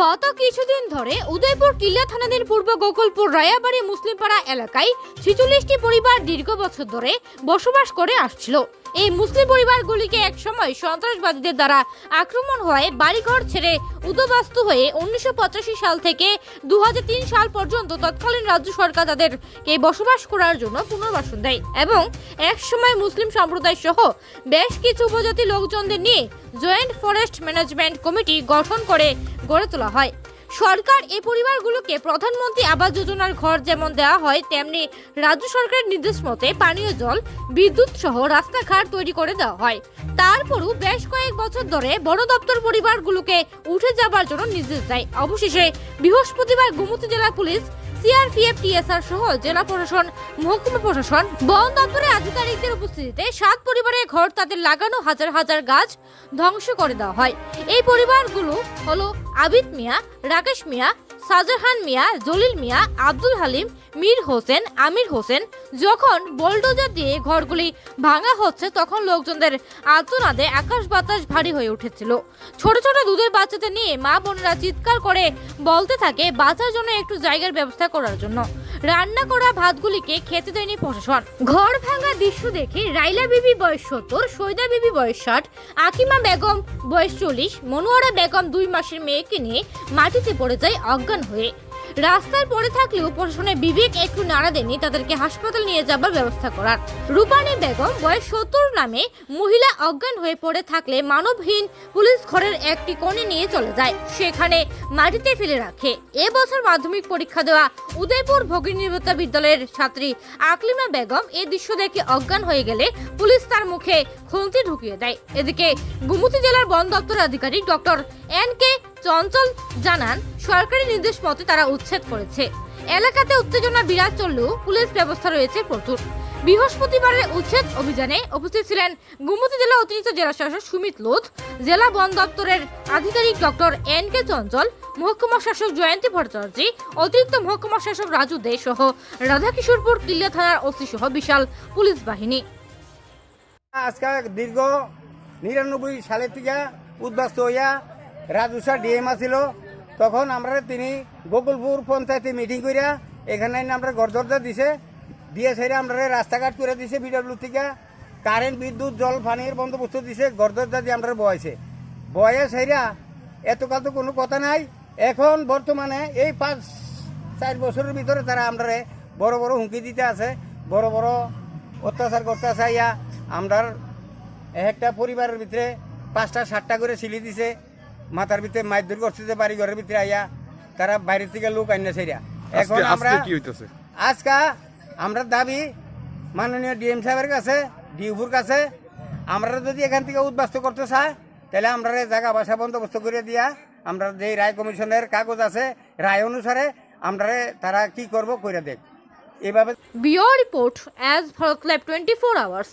গত কিছুদিন ধরে উদয়পুর কিল্লা থানাধীন পূর্ব গোকুলপুর রায়াবাড়ি মুসলিমপাড়া এলাকায় 46টি পরিবার দীর্ঘ বছর ধরে বসবাস করে আসছিল। এই মুসলিম পরিবারগুলিকে একসময় সন্ত্রাসবাদীদের দ্বারা আক্রমণ হয়ে বাড়িঘর ছেড়ে উদ্বাস্তু হয়ে 1985 সাল থেকে 2003 সাল পর্যন্ত তৎকালীন রাজ্য সরকার তাদেরকে বসবাস করার জন্য পুনর্বাসন দেয় এবং একসময় মুসলিম সম্প্রদায় সহ বেশ কিছু উপজাতি লোকজনদের নিয়ে জয়েন্ট ফরেস্ট ম্যানেজমেন্ট কমিটি গঠন করে গড়ে তোলা হয়। সরকার এই পরিবারগুলোকে প্রধানমন্ত্রী আবাস যোজনার ঘর যেমন দেওয়া হয়, তেমনি রাজ্য সরকারের নির্দেশ মতে পানীয় জল, বিদ্যুৎ সহ রাস্তাঘাট তৈরি করে দেওয়া হয়। তারপরও বেশ কয়েক বছর ধরে বন দপ্তর পরিবারগুলোকে উঠে যাবার জন্য নির্দেশ দেয়। অবশেষে বৃহস্পতিবার গোমতী জেলা পুলিশ, সিআরপিএফ, টিএসআর সহ জেলা প্রশাসন, মহকুমা প্রশাসন, বন দপ্তরের আধিকারিকদের উপস্থিতিতে 7 পরিবারের ঘর, তাদের লাগানো হাজার হাজার গাছ ধ্বংস করে দেওয়া হয়। এই পরিবারগুলো হলো আবিদ মিয়া, রাকেশ মিয়া, শাহজাহান মিয়া, জলিল মিয়া, আব্দুল হালিম, মীর হোসেন, আমির হোসেন। যখন বোলডোজার দিয়ে ঘরগুলি ভাঙা হচ্ছে তখন লোকজনদের আর্তনাদে আকাশ বাতাস ভারী হয়ে উঠেছিল। ছোট ছোট দুধের বাচ্চাদের নিয়ে মা বোনেরা চিৎকার করে বলতে থাকে বাঁচার জন্য একটু জায়গার ব্যবস্থা করার জন্য। রান্না করা ভাতগুলিকে খেতে দেয়নি প্রশাসন। ঘর ভাঙা দৃশ্য দেখে রাইলা বিবি বয়স 70, সৈদা বিবি বয়স 60, আকিমা বেগম বয়স 40, মনোয়ারা বেগম 2 মাসের মেয়েকে নিয়ে মাটিতে পড়ে যায় অজ্ঞান হয়ে। রাস্তায় পড়ে থাকলেও প্রশাসনের বিবেক একটু নাড়া দেয়নি তাদেরকে হাসপাতাল নিয়ে যাবার ব্যবস্থা করার। রূপানী বেগম বয়স 70 নামে মহিলা অজ্ঞান হয়ে পড়ে থাকলে মানবহীন পুলিশ ঘরের একটি কোণে নিয়ে চলে যায়, সেখানে মাটিতে ফেলে রাখে। এবছর মাধ্যমিক পরীক্ষা দেওয়া উদয়পুর ভগিনীনিবাতা বিদ্যালয়ের ছাত্রী আকলিমা বেগম এই দৃশ্য দেখে অজ্ঞান হয়ে গেলে পুলিশ তার মুখে খুন্তি ঢুকিয়ে দেয়। এদিকে গোমতী জেলার বন দপ্তরের আধিকারিক ডক্টর এন.কে. চঞ্চল জানান, সরকারি নির্দেশ মতে তারা উচ্ছেদ করেছে। এলাকাতে উত্তেজনা বিরাজ চললেও পুলিশ ব্যবস্থা রয়েছে প্রচুর। বৃহস্পতিবারের উচ্ছেদ অভিযানে উপস্থিত ছিলেন গোমতী জেলা অতিরিক্ত জেলা শাসক সুমিত লোধ, জেলা বন দপ্তরের আধিকারিক ডক্টর এন.কে. চঞ্চল, মহকুমা শাসক জয়ন্তী ভট্টাচার্য, অতিরিক্ত মহকুমা শাসক রাজু দে সহ রাধাকিশোরপুর কিল্লা থানার ওসি সহ বিশাল পুলিশ বাহিনী। আজকে দীর্ঘ 99 সালের থেকে উদ্বাস্ত হইয়া রাজু স্যার ডিএম আছিল, তখন আমরা তিনি গোকুলপুর পঞ্চায়েতে মিটিং করিয়া এখানে আমরা ঘর দরজা দিছে, দিয়ে সেটা আমরা রাস্তাঘাট করে দিছে, বিডব্লিউ থেকে কারেন্ট, বিদ্যুৎ, জল, পানির বন্দোবস্ত দিছে, ঘর দরজা দিয়ে আমরা বয়েছে সেটা এতকাল তো কোনো কথা নাই। এখন বর্তমানে এই 5-4 বছরের ভিতরে তারা আমরা বড় বড় হুমকি দিতে আছে, বড় বড় অত্যাচার করতে আছে। ইয়া আমরা একটা পরিবারের ভিতরে 5টা-7টা করে সিলি দিছে, মাথার ভিতরে মাইদুর করছে, বাড়ি ঘরের ভিতরে আইয়া তারা বাইরের থেকে লোক আইনা সেরা। এখন আমরা আজকে আমরা দাবি মাননীয় ডিএম সাহেবের কাছে, ডিউপুর কাছে, আমরা যদি এখান থেকে উদ্বাস্ত করতে চায় তাহলে আমরা জায়গা বাসা বন্দোবস্ত করে দিয়া আমরা যে রায় কমিশনের কাগজ আছে রায় অনুসারে আমরা তারা কি করব করে দেখ। এভাবে bureau report, as Bharat live 24 hours.